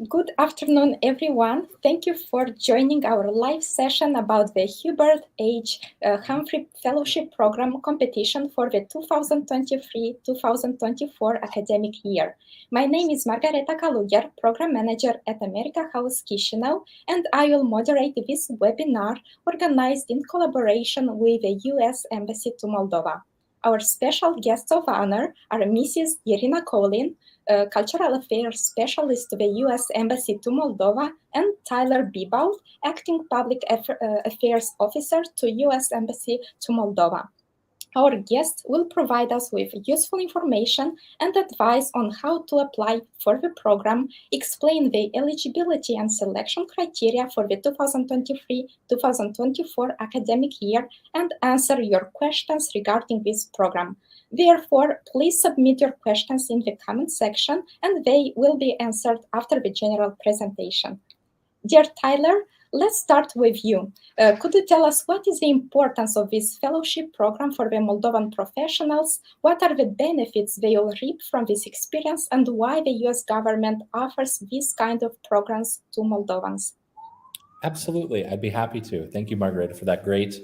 Good afternoon, everyone. Thank you for joining our live session about the Hubert H. Humphrey Fellowship Program competition for the 2023-2024 academic year. My name is Margareta Kaluger, Program Manager at America House Chisinau, and I will moderate this webinar organized in collaboration with the U.S. Embassy to Moldova. Our special guests of honor are Mrs. Irina Colin, Cultural Affairs Specialist to the U.S. Embassy to Moldova, and Tyler Bibaud, Acting Public Affairs Officer to U.S. Embassy to Moldova. Our guests will provide us with useful information and advice on how to apply for the program, explain the eligibility and selection criteria for the 2023-2024 academic year, and answer your questions regarding this program. Therefore, please submit your questions in the comment section, and they will be answered after the general presentation. Dear Tyler, let's start with you. Could you tell us what is the importance of this fellowship program for the Moldovan professionals? What are the benefits they will reap from this experience, and why the US government offers this kind of programs to Moldovans? Absolutely, I'd be happy to. Thank you, Margareta, for that great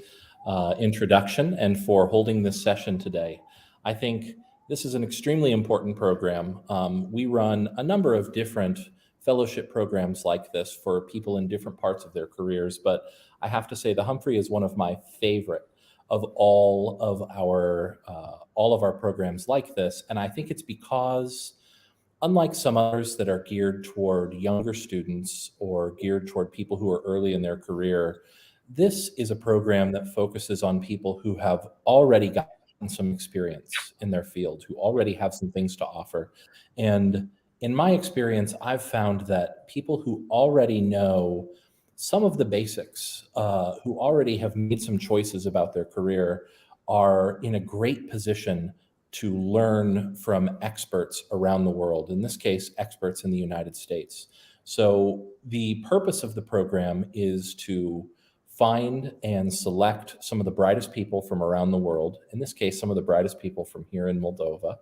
introduction and for holding this session today. I think this is an extremely important program. We run a number of different fellowship programs like this for people in different parts of their careers, but I have to say the Humphrey is one of my favorite of all of our programs like this, and I think it's because, unlike some others that are geared toward younger students or geared toward people who are early in their career, this is a program that focuses on people who have already gotten some experience in their field, who already have some things to offer. And in my experience, I've found that people who already know some of the basics, who already have made some choices about their career, are in a great position to learn from experts around the world, in this case, experts in the United States. So the purpose of the program is to find and select some of the brightest people from around the world, in this case, some of the brightest people from here in Moldova,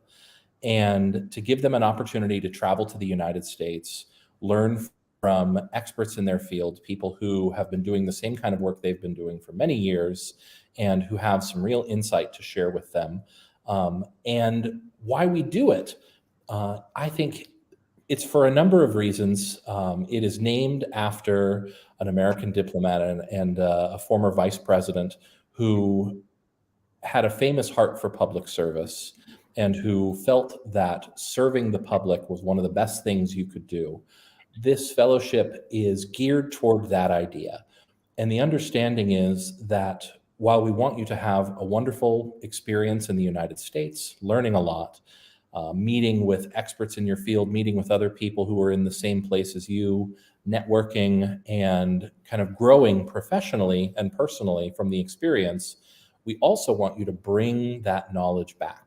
and to give them an opportunity to travel to the United States, learn from experts in their field, people who have been doing the same kind of work they've been doing for many years, and who have some real insight to share with them. And why we do it, I think it's for a number of reasons. It is named after an American diplomat and a former vice president who had a famous heart for public service and who felt that serving the public was one of the best things you could do. This fellowship is geared toward that idea. And the understanding is that while we want you to have a wonderful experience in the United States, learning a lot, meeting with experts in your field, meeting with other people who are in the same place as you, networking and kind of growing professionally and personally from the experience, we also want you to bring that knowledge back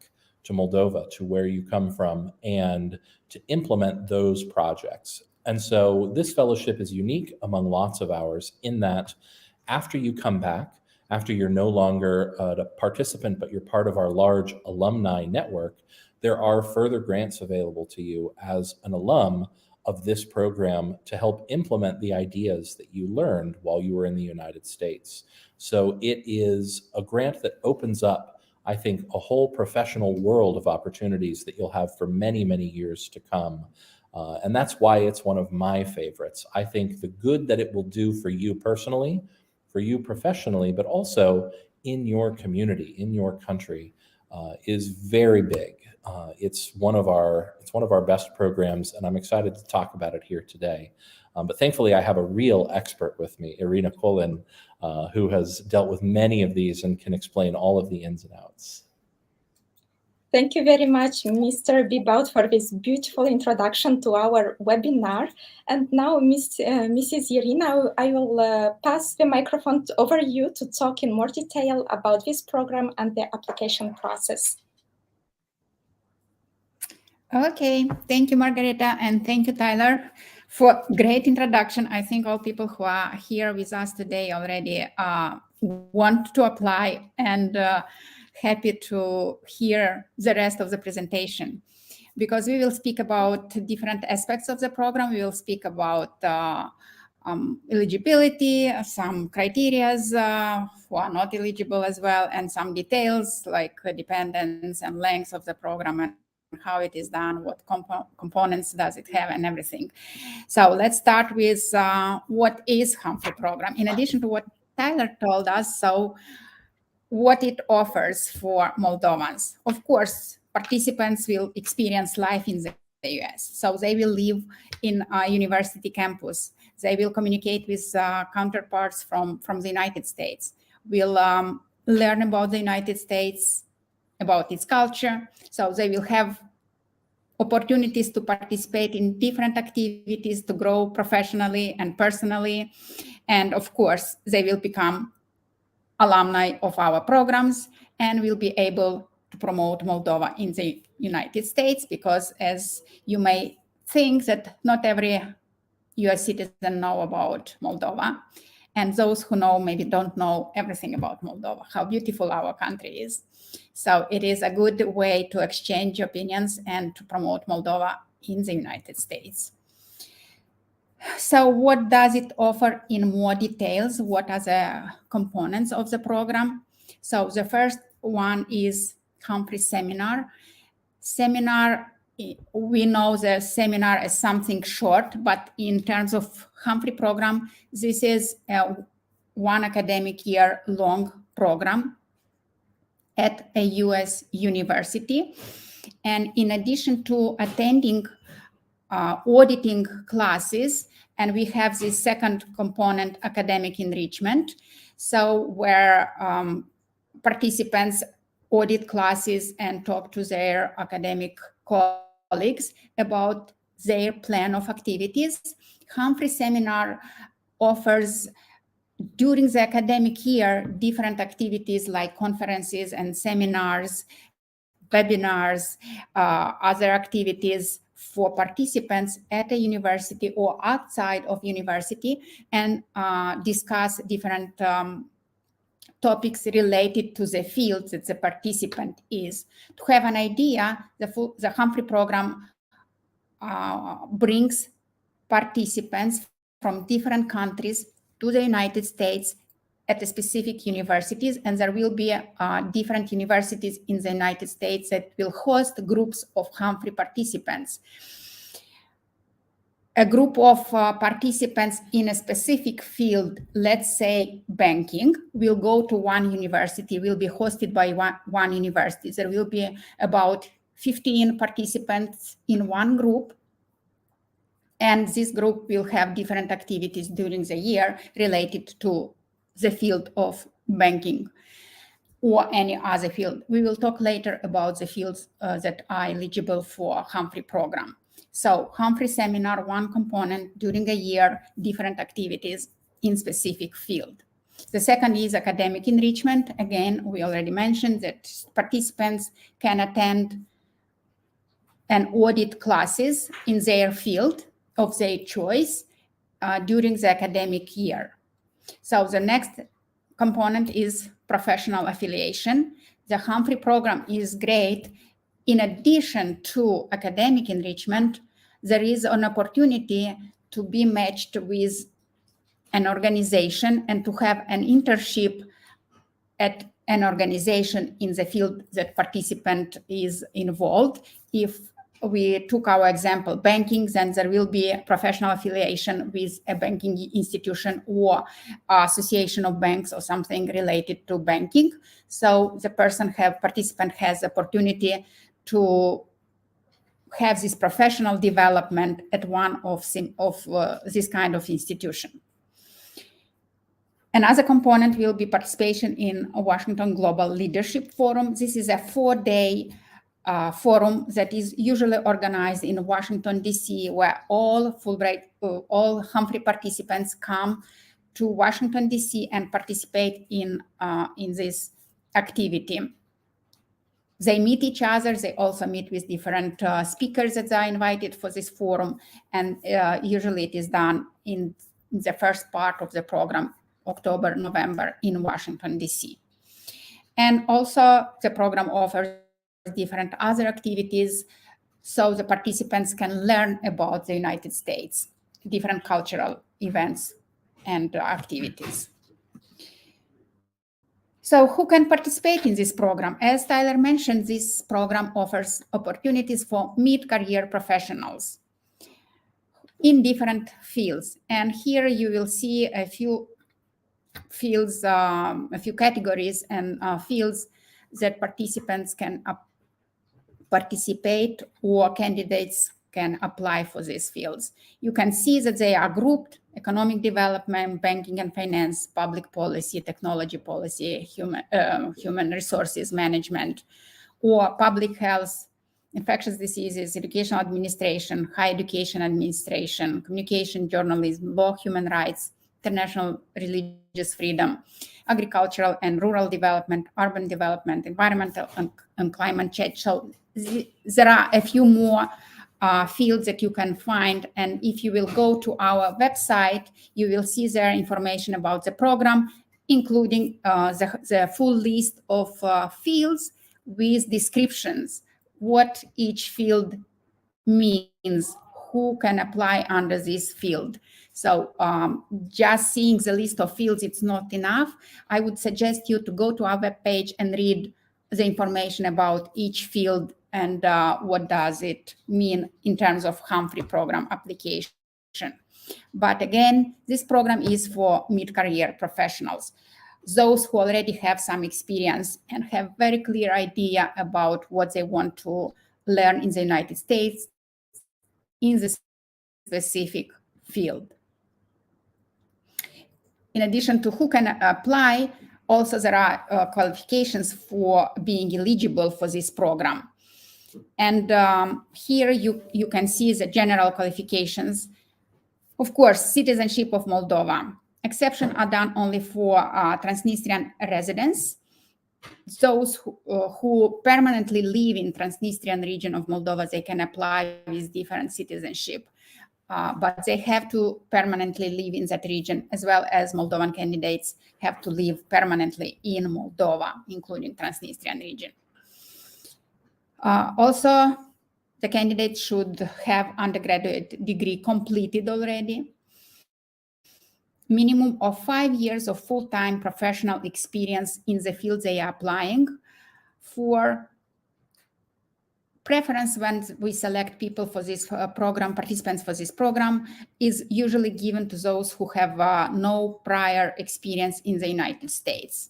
to Moldova, to where you come from, and to implement those projects. And so this fellowship is unique among lots of ours in that after you come back, after you're no longer a participant, but you're part of our large alumni network, there are further grants available to you as an alum of this program to help implement the ideas that you learned while you were in the United States. So it is a grant that opens up, I think, a whole professional world of opportunities that you'll have for many, many years to come. And that's why it's one of my favorites. I think the good that it will do for you personally, for you professionally, but also in your community, in your country, is very big. It's one of our best programs, and I'm excited to talk about it here today. But thankfully, I have a real expert with me, Irina Colin, who has dealt with many of these and can explain all of the ins and outs. Thank you very much, Mr. Bibaud, for this beautiful introduction to our webinar. And now, Mrs. Irina, I will pass the microphone over you to talk in more detail about this program and the application process. Okay, thank you, Margareta, and thank you, Tyler, for great introduction. I think all people who are here with us today already want to apply and happy to hear the rest of the presentation. because we will speak about different aspects of the program. We will speak about eligibility, some criteria who are not eligible as well, and some details like dependence and length of the program and how it is done, what components does it have, and everything. So let's start with what is Humphrey program. In addition to what Tyler told us, so what it offers for Moldovans. Of course, participants will experience life in the US. So they will live in a university campus. They will communicate with counterparts from the United States. We'll learn about the United States, about its culture. So they will have opportunities to participate in different activities, to grow professionally and personally. And of course, they will become alumni of our programs and will be able to promote Moldova in the United States, because as you may think that not every US citizen know about Moldova. And those who know maybe don't know everything about Moldova, how beautiful our country is. So it is a good way to exchange opinions and to promote Moldova in the United States. So what does it offer in more details? What are the components of the program? So the first one is Humphrey Seminar. We know the seminar as something short, but in terms of Humphrey program, this is a 1 academic year long program at a US university. And in addition to attending auditing classes, and we have the second component, academic enrichment, so where participants audit classes and talk to their academic colleagues about their plan of activities. Humphrey Seminar offers during the academic year different activities like conferences and seminars, webinars, other activities for participants at a university or outside of university, and discuss different topics related to the field that the participant is. To have an idea, the Humphrey program brings participants from different countries to the United States at the specific universities, and there will be different universities in the United States that will host groups of Humphrey participants. A group of participants in a specific field, let's say banking, will go to one university, will be hosted by one university. There will be about 15 participants in one group, and this group will have different activities during the year related to the field of banking or any other field. We will talk later about the fields that are eligible for Humphrey program. So Humphrey Seminar, one component during a year, different activities in specific field. The second is academic enrichment. Again, we already mentioned that participants can attend and audit classes in their field of their choice during the academic year. So the next component is professional affiliation. The Humphrey program is great. In addition to academic enrichment, there is an opportunity to be matched with an organization and to have an internship at an organization in the field that participant is involved. If we took our example, banking, then there will be a professional affiliation with a banking institution or association of banks or something related to banking. So the participant has the opportunity to have this professional development at one of this kind of institution. Another component will be participation in a Washington Global Leadership Forum. This is a 4-day forum that is usually organized in Washington, D.C., where all Humphrey participants come to Washington, D.C. and participate in this activity. They meet each other. They also meet with different speakers that are invited for this forum. And usually it is done in the first part of the program, October, November in Washington, D.C. And also the program offers different other activities so the participants can learn about the United States, different cultural events and activities. So who can participate in this program? As Tyler mentioned, this program offers opportunities for mid-career professionals in different fields. And here you will see a few fields, a few categories and fields that participants can participate, or candidates can apply for these fields. You can see that they are grouped: economic development, banking and finance, public policy, technology policy, human resources management, or public health, infectious diseases, educational administration, higher education administration, communication, journalism, law, human rights, international religious freedom, agricultural and rural development, urban development, environmental and climate change. So there are a few more fields that you can find. And if you will go to our website, you will see there information about the program, including the full list of fields with descriptions, what each field means, who can apply under this field. So just seeing the list of fields, it's not enough. I would suggest you to go to our webpage and read the information about each field and what does it mean in terms of Humphrey program application. But again, this program is for mid-career professionals, those who already have some experience and have very clear idea about what they want to learn in the United States in the specific field. In addition to who can apply, also there are qualifications for being eligible for this program. And here you can see the general qualifications. Of course, citizenship of Moldova. Exceptions are done only for Transnistrian residents. Those who permanently live in Transnistrian region of Moldova, they can apply with different citizenship. But they have to permanently live in that region, as well as Moldovan candidates have to live permanently in Moldova, including Transnistrian region. Also, the candidate should have undergraduate degree completed already, minimum of 5 years of full-time professional experience in the field they are applying for. Preference when we select people for this program, participants for this program, is usually given to those who have no prior experience in the United States.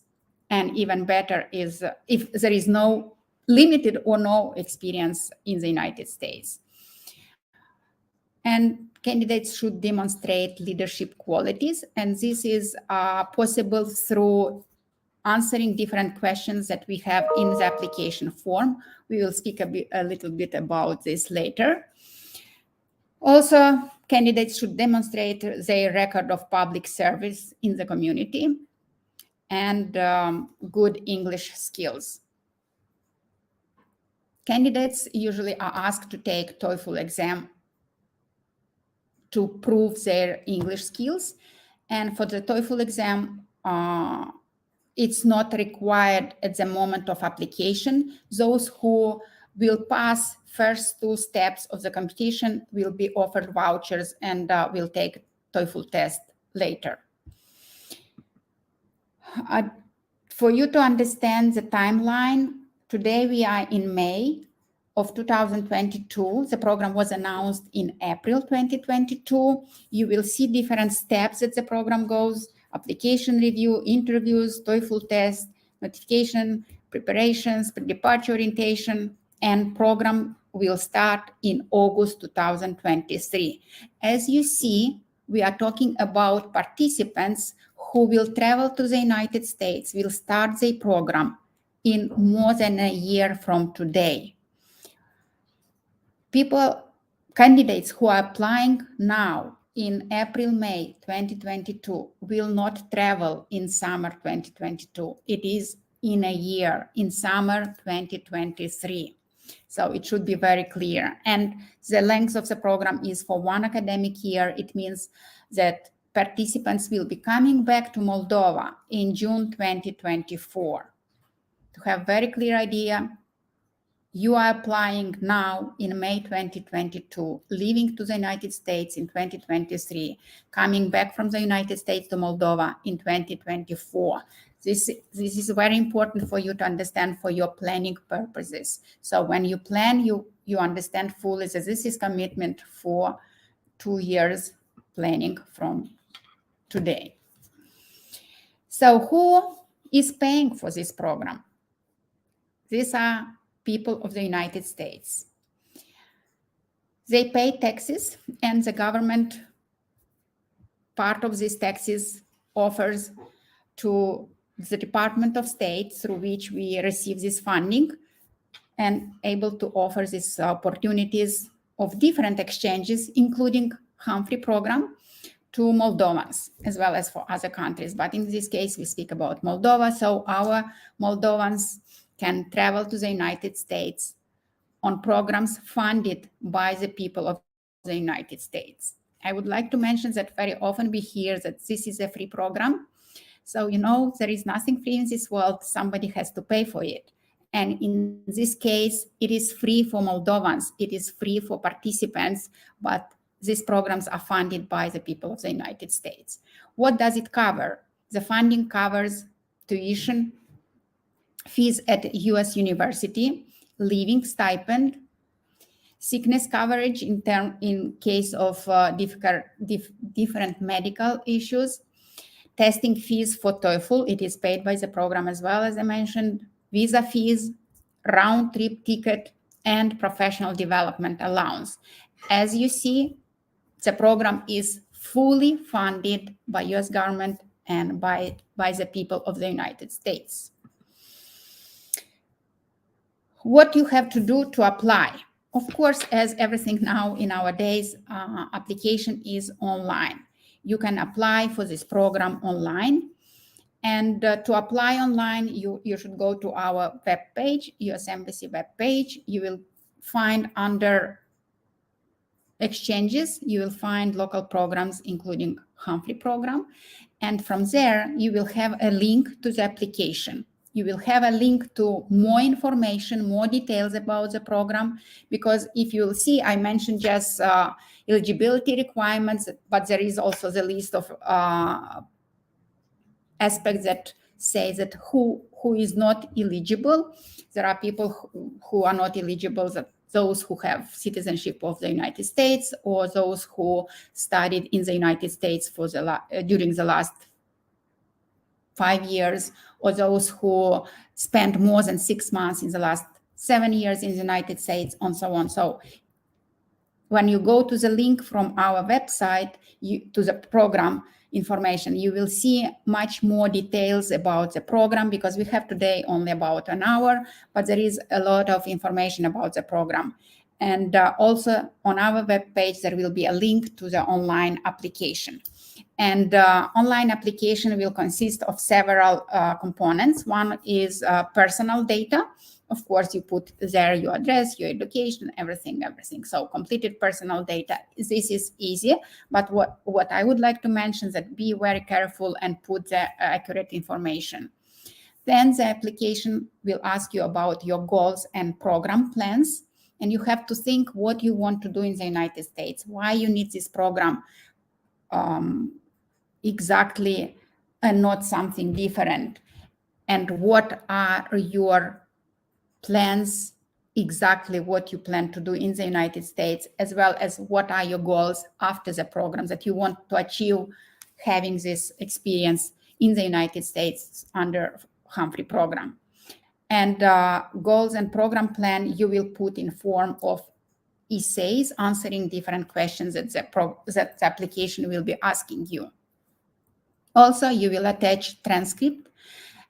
And even better is if there is no limited or no experience in the United States. And candidates should demonstrate leadership qualities, and this is possible through answering different questions that we have in the application form. We will speak a little bit about this later. Also, candidates should demonstrate their record of public service in the community and good English skills. Candidates usually are asked to take TOEFL exam to prove their English skills. And for the TOEFL exam, it's not required at the moment of application. Those who will pass first 2 steps of the competition will be offered vouchers and will take TOEFL test later. For you to understand the timeline, today we are in May of 2022. The program was announced in April 2022. You will see different steps that the program goes: application review, interviews, TOEFL test, notification, preparations, departure orientation, and program will start in August 2023. As you see, we are talking about participants who will travel to the United States, will start the program in more than a year from today. Candidates who are applying now in April, May 2022 will not travel in summer 2022. It is in a year, in summer 2023. So it should be very clear. And the length of the program is for 1 academic year. It means that participants will be coming back to Moldova in June 2024. To have very clear idea, you are applying now in May 2022, leaving to the United States in 2023, coming back from the United States to Moldova in 2024. This is very important for you to understand for your planning purposes. So when you plan, you understand fully that this is commitment for 2 years planning from today. So who is paying for this program? These are people of the United States. They pay taxes, and the government part of these taxes offers to the Department of State, through which we receive this funding and able to offer these opportunities of different exchanges, including Humphrey program, to Moldovans, as well as for other countries. But in this case, we speak about Moldova, so our Moldovans can travel to the United States on programs funded by the people of the United States. I would like to mention that very often we hear that this is a free program. So, there is nothing free in this world. Somebody has to pay for it. And in this case, it is free for Moldovans. It is free for participants, but these programs are funded by the people of the United States. What does it cover? The funding covers tuition fees at U.S. university, living stipend, sickness coverage in case of different medical issues, testing fees for TOEFL, it is paid by the program as well, as I mentioned, visa fees, round-trip ticket, and professional development allowance. As you see, the program is fully funded by U.S. government and by the people of the United States. What you have to do to apply? Of course, as everything now in our days, application is online. You can apply for this program online. And to apply online, you should go to our webpage, U.S. Embassy webpage. You will find under exchanges, you will find local programs, including Humphrey program. And from there, you will have a link to the application. You will have a link to more information, more details about the program, because if you will see, I mentioned just eligibility requirements, but there is also the list of aspects that say that who is not eligible. There are people who are not eligible, those who have citizenship of the United States, or those who studied in the United States for during the last 5 years, or those who spent more than 6 months in the last 7 years in the United States, and so on. So when you go to the link from our website to the program information, you will see much more details about the program, because we have today only about an hour, but there is a lot of information about the program. And also on our webpage, there will be a link to the online application. And online application will consist of several components. One is personal data. Of course, you put there your address, your education, everything. So completed personal data. This is easy. But what I would like to mention is that be very careful and put the accurate information. Then the application will ask you about your goals and program plans. And you have to think what you want to do in the United States, why you need this program exactly, and not something different. And what are your plans, exactly what you plan to do in the United States, as well as what are your goals after the program that you want to achieve having this experience in the United States under Humphrey program. And goals and program plan you will put in form of essays answering different questions that the application will be asking you. Also, you will attach transcript.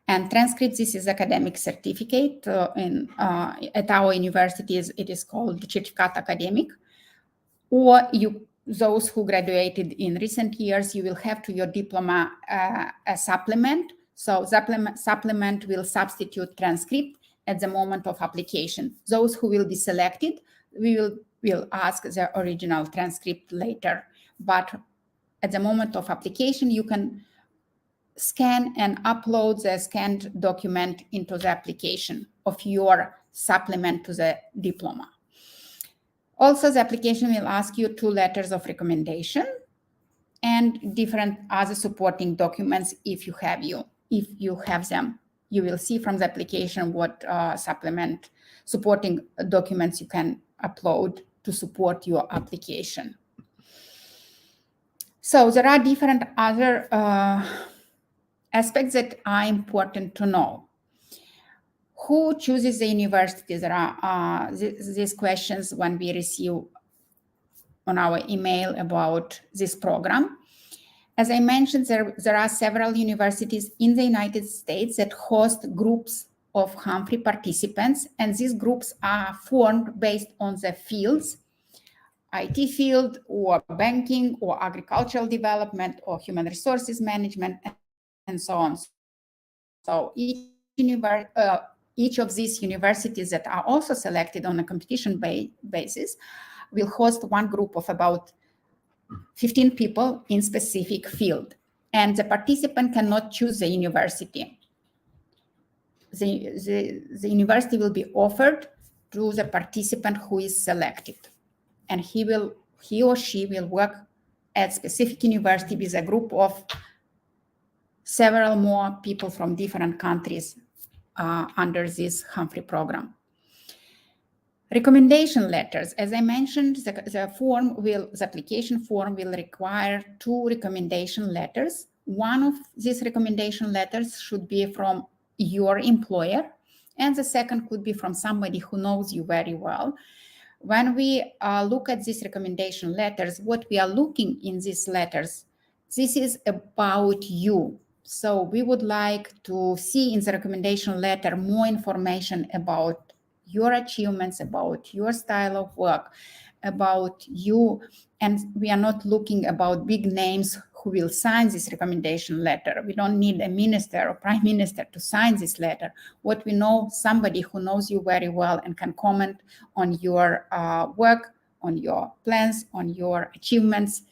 And transcript, this is academic certificate. At our universities, it is called Certificat Academic. Or those who graduated in recent years, you will have to your diploma a supplement. So supplement will substitute transcript at the moment of application. Those who will be selected, we will ask the original transcript later. But at the moment of application, you can scan and upload the scanned document into the application of your supplement to the diploma. Also, the application will ask you 2 letters of recommendation and different other supporting documents if you have them. You will see from the application what supporting documents you can upload to support your application. So there are different other aspects that are important to know. Who chooses the university? There are these questions when we receive on our email about this program. As I mentioned, there are several universities in the United States that host groups of Humphrey participants, and these groups are formed based on the fields, IT field or banking or agricultural development or human resources management and so on. So each of these universities that are also selected on a competition basis will host one group of about 15 people in specific field. And the participant cannot choose the university. The university will be offered to the participant who is selected. And he or she will work at specific university with a group of several more people from different countries under this Humphrey program. Recommendation letters. As I mentioned, the application form will require 2 recommendation letters. One of these recommendation letters should be from your employer, and the second could be from somebody who knows you very well. When we look at these recommendation letters, what we are looking in these letters, this is about you. So we would like to see in the recommendation letter more information about your achievements, about your style of work, about you. And we are not looking about big names who will sign this recommendation letter. We don't need a minister or prime minister to sign this letter. What we know, somebody who knows you very well and can comment on your work, on your plans, on your achievements.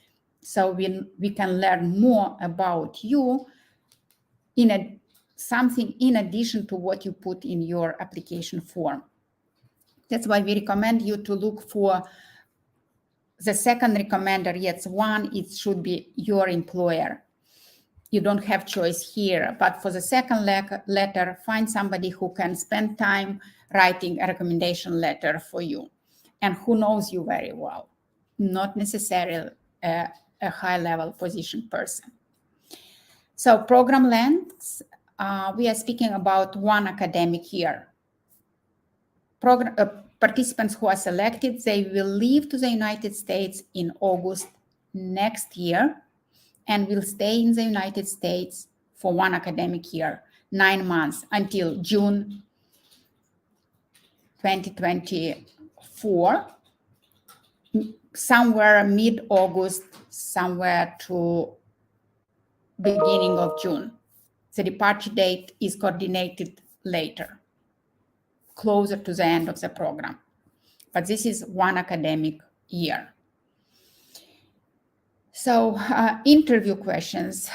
So we can learn more about you something in addition to what you put in your application form. That's why we recommend you to look for the second recommender. Yes, one, it should be your employer. You don't have choice here, but for the second letter, find somebody who can spend time writing a recommendation letter for you and who knows you very well, not necessarily a high-level position person. So program lengths, we are speaking about 1 academic year. Participants who are selected, they will leave to the United States in August next year and will stay in the United States for 1 academic year, 9 months until June 2024, somewhere mid-August, somewhere to beginning of June. The departure date is coordinated later, closer to the end of the program. But this is 1 academic year. So interview questions.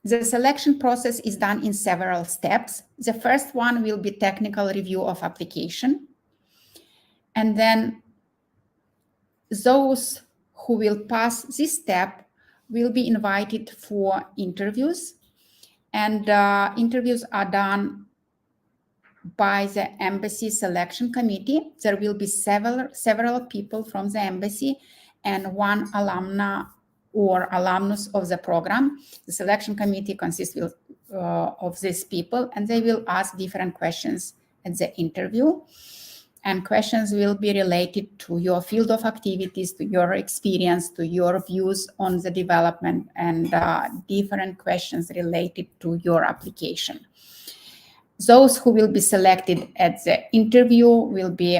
The selection process is done in several steps. The first one will be technical review of application. And then those who will pass this step will be invited for interviews. And interviews are done by the embassy selection committee. There will be several people from the embassy and 1 alumna or alumnus of the program. The selection committee consists of these people, and they will ask different questions at the interview. And questions will be related to your field of activities, to your experience, to your views on the development, and different questions related to your application. Those who will be selected at the interview will be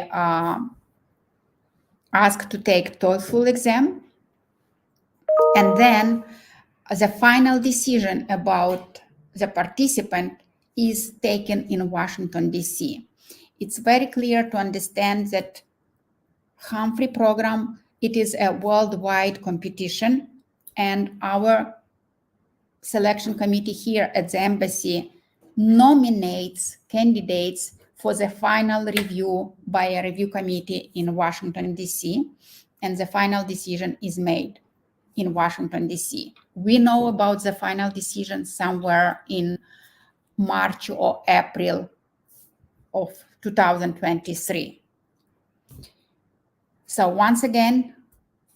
asked to take TOEFL exam. And then the final decision about the participant is taken in Washington, D.C. It's very clear to understand that Humphrey program, it is a worldwide competition, and our selection committee here at the embassy nominates candidates for the final review by a review committee in Washington, D.C., and the final decision is made in Washington, D.C. We know about the final decision somewhere in March or April of 2023. So once again,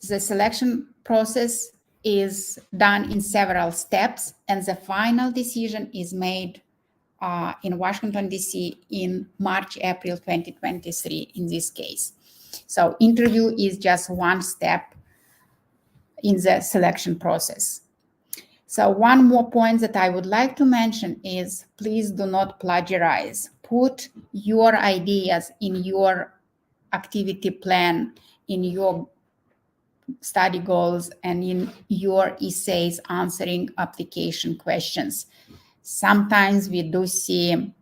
the selection process is done in several steps, and the final decision is made in Washington, D.C. in March, April 2023 in this case. So interview is just one step in the selection process. So one more point that I would like to mention is please do not plagiarize. Put your ideas in your activity plan, in your study goals, and in your essays answering application questions. Sometimes we do see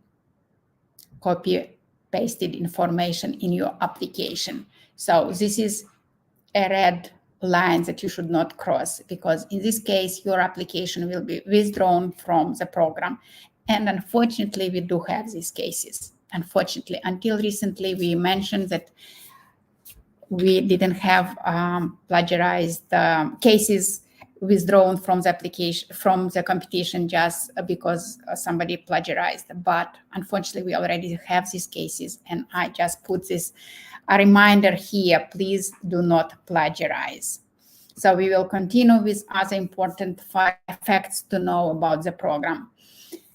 copy-pasted information in your application. So this is a red line that you should not cross, because in this case, your application will be withdrawn from the program. And unfortunately, we do have these cases. Unfortunately, until recently, we mentioned that we didn't have plagiarized cases withdrawn from the application, from the competition, just because somebody plagiarized. But unfortunately, we already have these cases, and I just put this a reminder here, please do not plagiarize. So we will continue with other important facts to know about the program.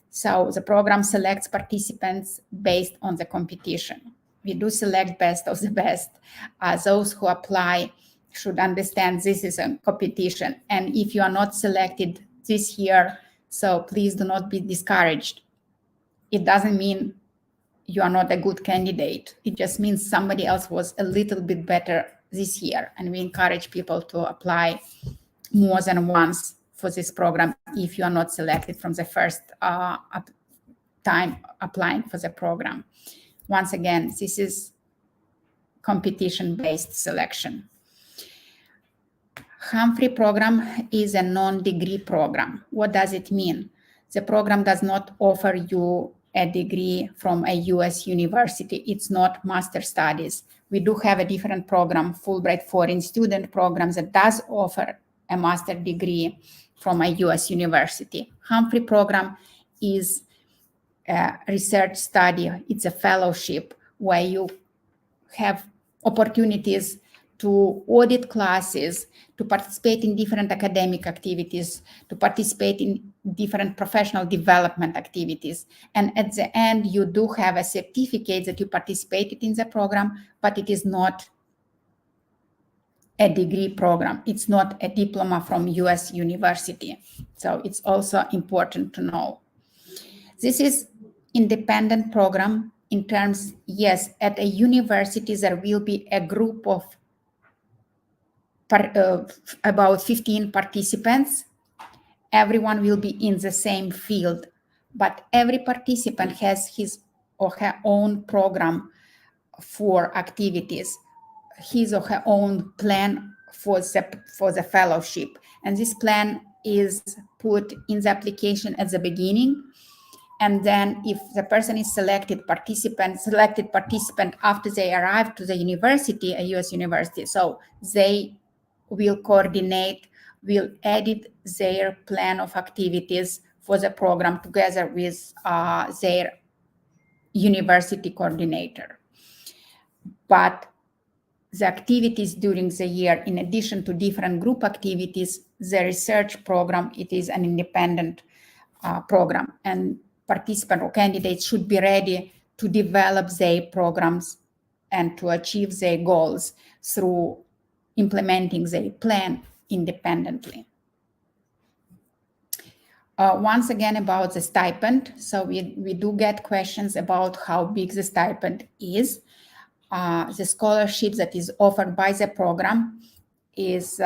So the program selects participants based on the competition. We do select best of the best. Those who apply should understand this is a competition. And if you are not selected this year, so please do not be discouraged. It doesn't mean you are not a good candidate. It just means somebody else was a little bit better this year. And we encourage people to apply more than once for this program if you are not selected from the first time applying for the program. Once again, this is competition-based selection. Humphrey program is a non-degree program. What does it mean? The program does not offer you a degree from a US university. It's not master studies. We do have a different program, Fulbright Foreign Student Program, that does offer a master degree from a US university. Humphrey program is a research study. It's a fellowship where you have opportunities to audit classes, to participate in different academic activities, to participate in different professional development activities. And at the end, you do have a certificate that you participated in the program, but it is not a degree program. It's not a diploma from US university. So it's also important to know. This is independent program in terms, yes, at a university, there will be a group of about 15 participants. Everyone will be in the same field, but every participant has his or her own program for activities, his or her own plan for the fellowship. And this plan is put in the application at the beginning. And then if the person is selected participant after they arrive to the university, a US university, so they will coordinate, will edit their plan of activities for the program together with their university coordinator. But the activities during the year, in addition to different group activities, the research program, it is an independent program. And participants or candidates should be ready to develop their programs and to achieve their goals through implementing their plan independently. Once again, about the stipend. So we do get questions about how big the stipend is. The scholarship that is offered by the program is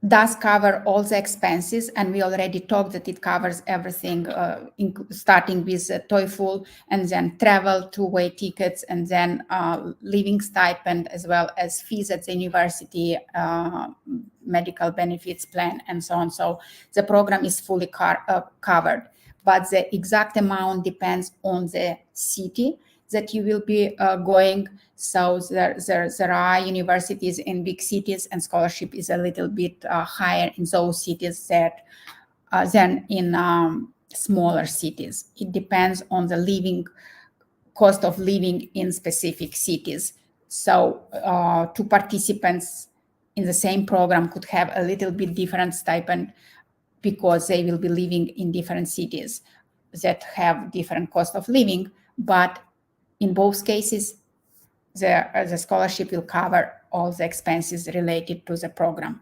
does cover all the expenses, and we already talked that it covers everything, starting with TOEFL, and then travel, two-way tickets, and then living stipend, as well as fees at the university, medical benefits plan, and so on. So the program is fully covered, but the exact amount depends on the city that you will be going. So there are universities in big cities, and scholarship is a little bit higher in those cities than in smaller cities. It depends on the cost of living in specific cities. So two participants in the same program could have a little bit different stipend because they will be living in different cities that have different cost of living, but in both cases, the scholarship will cover all the expenses related to the program.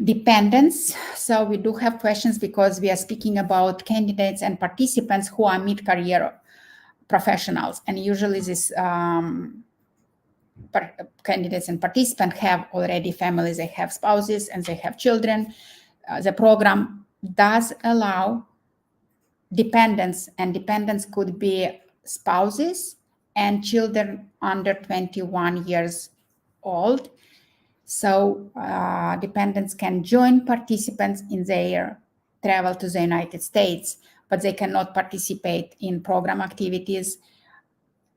Dependents. So we do have questions because we are speaking about candidates and participants who are mid-career professionals. And usually these candidates and participants have already families, they have spouses, and they have children. The program does allow dependents, and dependents could be spouses and children under 21 years old. So dependents can join participants in their travel to the United States, but they cannot participate in program activities,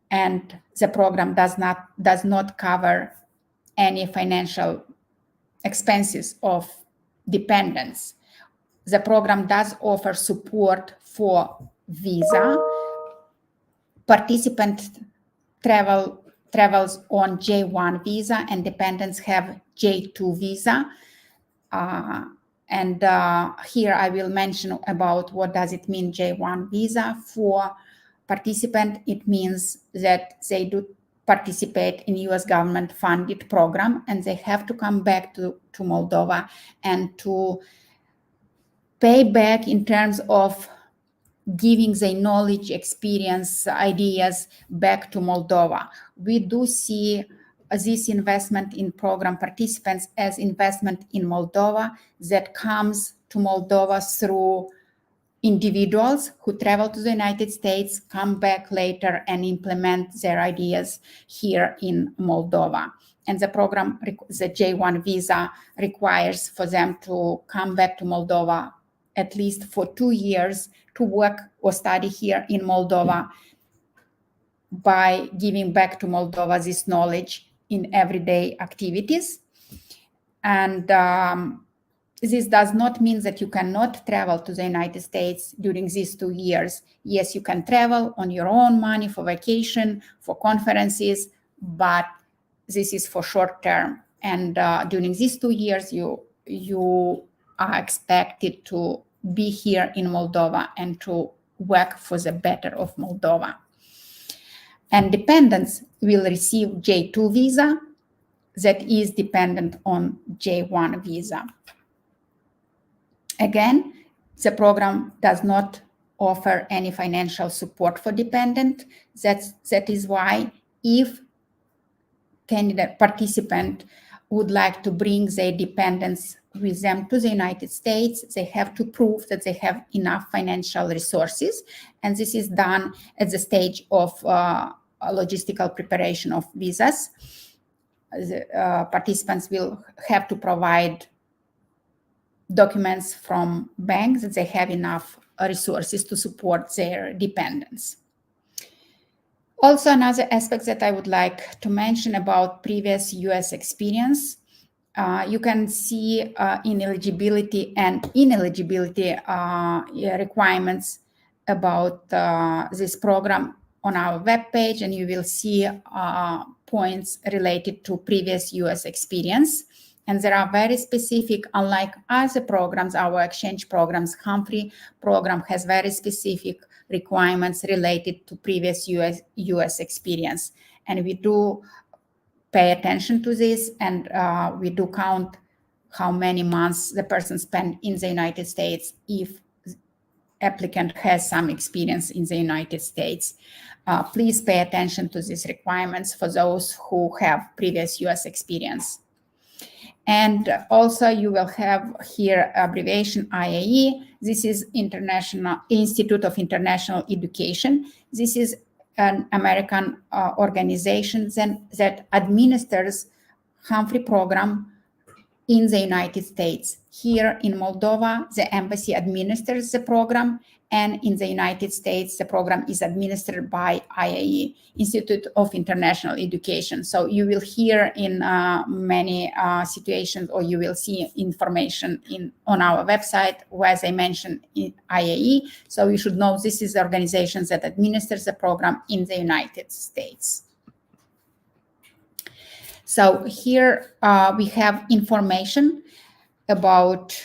and the program does not cover any financial expenses of dependents. The program does offer support for visa. Participant travels on J1 visa, and dependents have J2 visa. And here I will mention about what does it mean J1 visa. For participant, it means that they do participate in US government funded program, and they have to come back to Moldova and to pay back in terms of giving their knowledge, experience, ideas back to Moldova. We do see this investment in program participants as investment in Moldova that comes to Moldova through individuals who travel to the United States, come back later and implement their ideas here in Moldova. And the program, the J1 visa, requires for them to come back to Moldova at least for 2 years to work or study here in Moldova by giving back to Moldova this knowledge in everyday activities. And this does not mean that you cannot travel to the United States during these 2 years. Yes, you can travel on your own money for vacation, for conferences, but this is for short term. And during these 2 years, you are expected to be here in Moldova and to work for the better of Moldova. And dependents will receive J2 visa that is dependent on J1 visa. Again, the program does not offer any financial support for dependent. That is why if candidate participant would like to bring their dependents with them to the United States, they have to prove that they have enough financial resources. And this is done at the stage of logistical preparation of visas. The participants will have to provide documents from banks that they have enough resources to support their dependents. Also, another aspect that I would like to mention about previous US experience, you can see in eligibility and ineligibility requirements about this program on our webpage, and you will see points related to previous US experience. And there are very specific, unlike other programs, our exchange programs, Humphrey program has very specific requirements related to previous US experience. And we do pay attention to this, and we do count how many months the person spent in the United States if applicant has some experience in the United States. Please pay attention to these requirements for those who have previous US experience. And also you will have here abbreviation IAE. This is International Institute of International Education. This is an American organization that administers Humphrey Program in the United States. Here in Moldova, the embassy administers the program, and in the United States, the program is administered by IAE, Institute of International Education. So you will hear in many situations, or you will see information on our website, where they mention IAE. So you should know this is the organization that administers the program in the United States. So here we have information about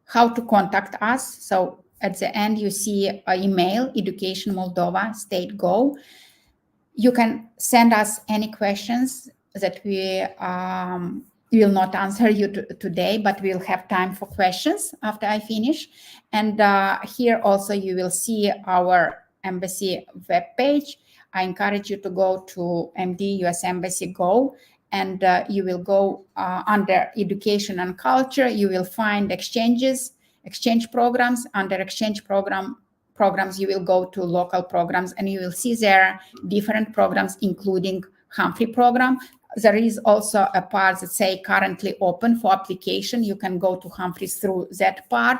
how to contact us. So at the end, you see an email, Education Moldova, State Go. You can send us any questions that we will not answer you today, but we'll have time for questions after I finish. And here also you will see our embassy webpage. I encourage you to go to MD US Embassy Go, and you will go under Education and Culture. You will find exchange programs. Under exchange programs, you will go to local programs, and you will see there different programs, including Humphrey program. There is also a part that say currently open for application. You can go to Humphrey through that part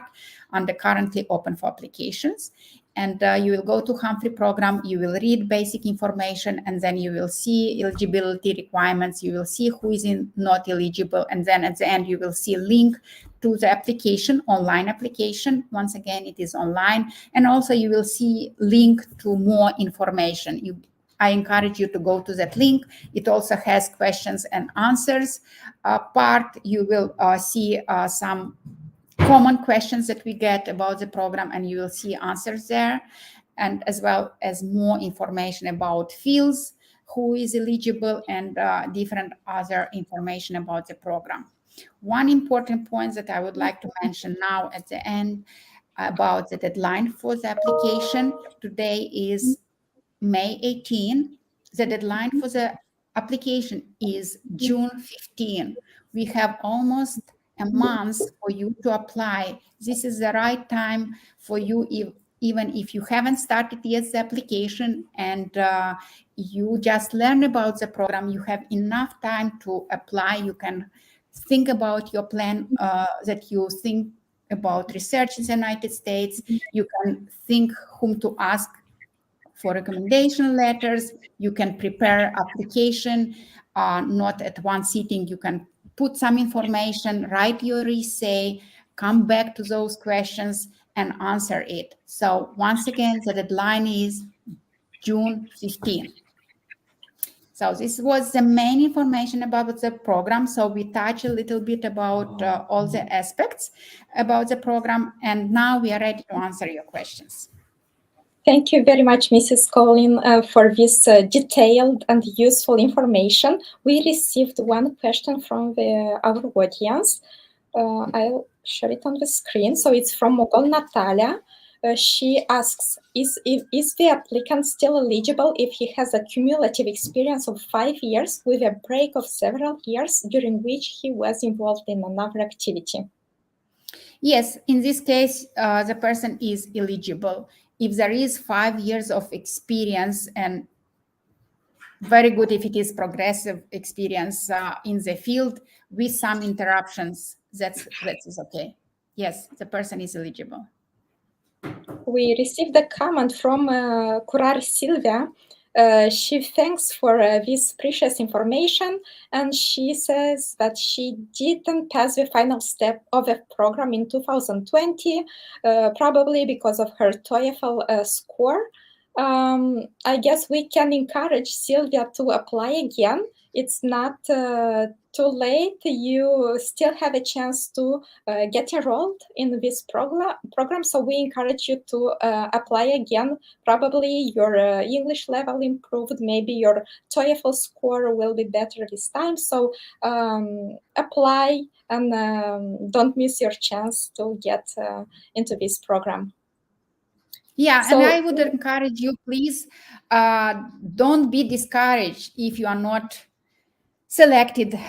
under currently open for applications. And you will go to Humphrey program, you will read basic information, and then you will see eligibility requirements. You will see who is not eligible. And then at the end, you will see a link to the application, online application. Once again, it is online. And also you will see link to more information. I encourage you to go to that link. It also has questions and answers part. You will see some common questions that we get about the program, and you will see answers there, and as well as more information about fields, who is eligible, and different other information about the program. One important point that I would like to mention now at the end about the deadline for the application. Today is May 18. The deadline for the application is June 15. We have almost a month for you to apply. This is the right time for you, even if you haven't started yet the application and you just learn about the program. You have enough time to apply. You can think about your plan, that you think about research in the United States. You can think whom to ask for recommendation letters. You can prepare application, not at one sitting. You can put some information, write your essay, come back to those questions and answer it. So once again, the deadline is June 15. So this was the main information about the program. So we touched a little bit about all the aspects about the program, and now we are ready to answer your questions. Thank you very much, Mrs. Colin, for this detailed and useful information. We received one question from our audience. I'll share it on the screen. So it's from Mogol Natalia. She asks, is the applicant still eligible if he has a cumulative experience of 5 years with a break of several years during which he was involved in another activity? Yes, in this case, the person is eligible. If there is 5 years of experience, and very good if it is progressive experience in the field with some interruptions, that is okay. Yes, the person is eligible. We received a comment from Curar Silvia. She thanks for this precious information, and she says that she didn't pass the final step of the program in 2020, probably because of her TOEFL score. I guess we can encourage Silvia to apply again. It's not too late. You still have a chance to get enrolled in this program. So we encourage you to apply again. Probably your English level improved. Maybe your TOEFL score will be better this time. So apply and don't miss your chance to get into this program. Yeah, so, and I would encourage you, please, don't be discouraged if you are not selected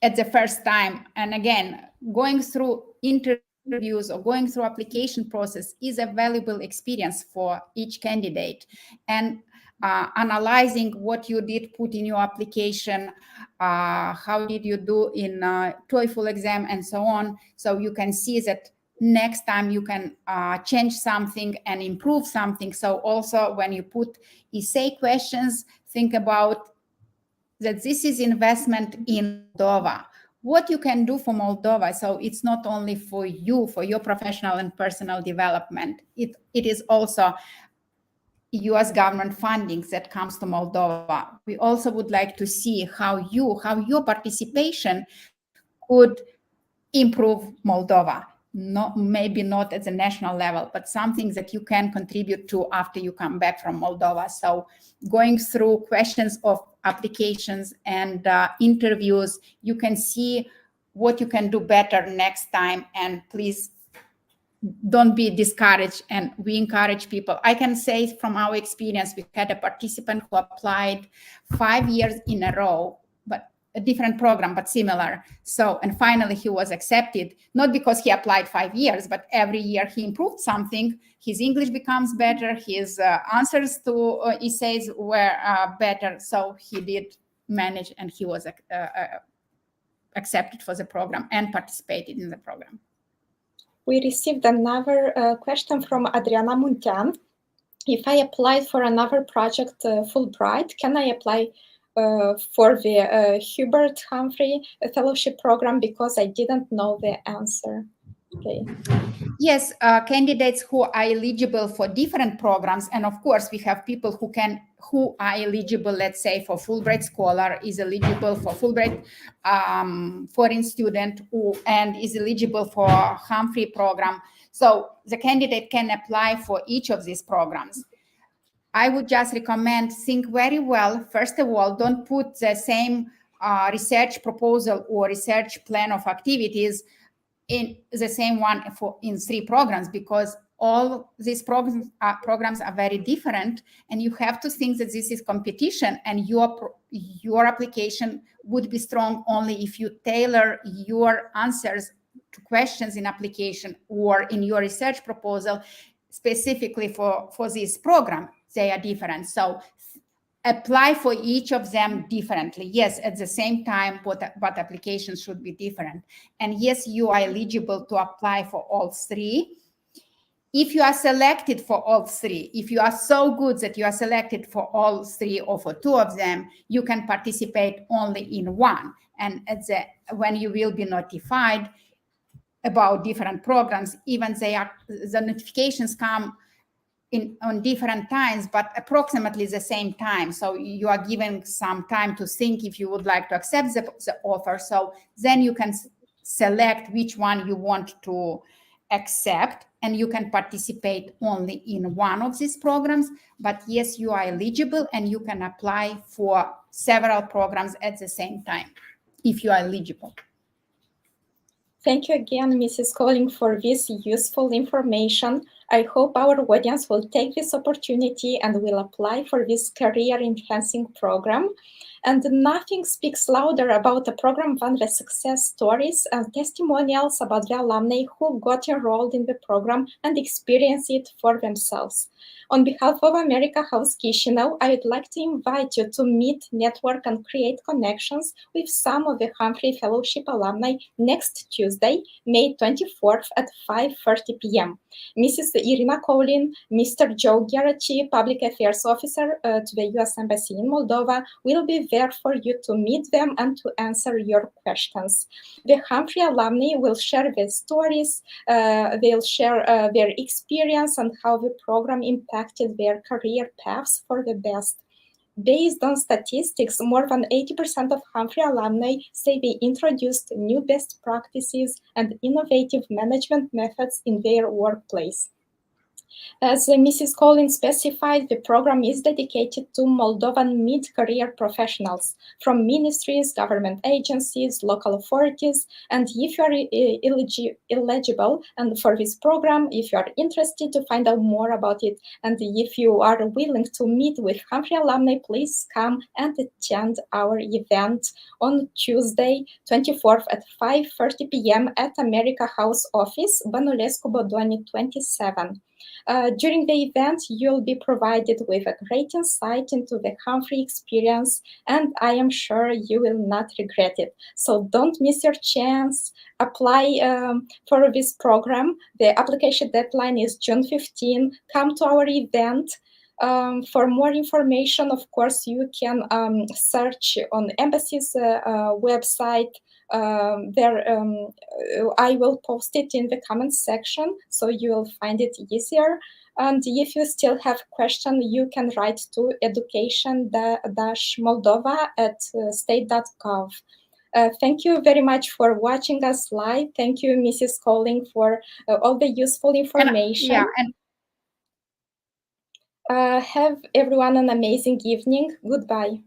at the first time. And again, going through interviews or going through application process is a valuable experience for each candidate. And analyzing what you did put in your application, how did you do in TOEFL exam, and so on. So you can see that next time you can change something and improve something. So also when you put essay questions, think about that this is investment in Moldova. What you can do for Moldova. So it's not only for you, for your professional and personal development. It is also US government funding that comes to Moldova. We also would like to see how your participation could improve Moldova. Maybe not at the national level, but something that you can contribute to after you come back from Moldova. So going through questions of applications and interviews, you can see what you can do better next time. And please don't be discouraged. And we encourage people. I can say from our experience, we had a participant who applied 5 years in a row, but a different program, but similar. So, and finally he was accepted, not because he applied 5 years, but every year he improved something. His English becomes better. His answers to essays were better. So he did manage, and he was accepted for the program and participated in the program. We received another question from Adriana Muntean. If I applied for another project, Fulbright, can I apply for the Hubert Humphrey Fellowship Program, because I didn't know the answer? Okay. Yes, candidates who are eligible for different programs, and of course we have people who are eligible, let's say for Fulbright Scholar, is eligible for Fulbright foreign student, and is eligible for Humphrey program. So the candidate can apply for each of these programs. I would just recommend, think very well. First of all, don't put the same research proposal or research plan of activities in the same one in 3 programs, because all these programs are very different, and you have to think that this is competition, and your application would be strong only if you tailor your answers to questions in application or in your research proposal specifically for this program. They are different. So apply for each of them differently. Yes, at the same time, but applications should be different. And yes, you are eligible to apply for all 3. If you are selected for all 3, if you are so good that you are selected for all 3 or for 2 of them, you can participate only in one. And when you will be notified about different programs, even the notifications come on different times, but approximately the same time. So you are given some time to think if you would like to accept the offer. So then you can select which one you want to accept, and you can participate only in one of these programs. But yes, you are eligible, and you can apply for several programs at the same time if you are eligible. Thank you again, Mrs. Colin, for this useful information. I hope our audience will take this opportunity and will apply for this career-enhancing program. And nothing speaks louder about a program than the success stories and testimonials about the alumni who got enrolled in the program and experienced it for themselves. On behalf of America House Chisinau, I would like to invite you to meet, network, and create connections with some of the Humphrey Fellowship alumni next Tuesday, May 24th at 5:30 p.m. Mrs. Irina Colin, Mr. Joe Geraci, Public Affairs Officer to the U.S. Embassy in Moldova, will be there for you to meet them and to answer your questions. The Humphrey alumni will share their stories, they'll share their experience and how the program impacted their career paths for the best. Based on statistics, more than 80% of Humphrey alumni say they introduced new best practices and innovative management methods in their workplace. As Mrs. Colin specified, the program is dedicated to Moldovan mid-career professionals from ministries, government agencies, local authorities, and if you are eligible and for this program, if you are interested to find out more about it, and if you are willing to meet with Humphrey alumni, please come and attend our event on Tuesday, 24th at 5:30 p.m. at America House Office, Bănulescu Bodoni 27. During the event, you'll be provided with a great insight into the Humphrey experience, and I am sure you will not regret it. So don't miss your chance. Apply for this program. The application deadline is June 15. Come to our event. For more information, of course, you can search on the embassy's website. I will post it in the comments section, so you will find it easier. And if you still have questions, you can write to education-moldova@state.gov. Thank you very much for watching us live. Thank you, Mrs. Colin, for all the useful information. Have everyone an amazing evening. Goodbye.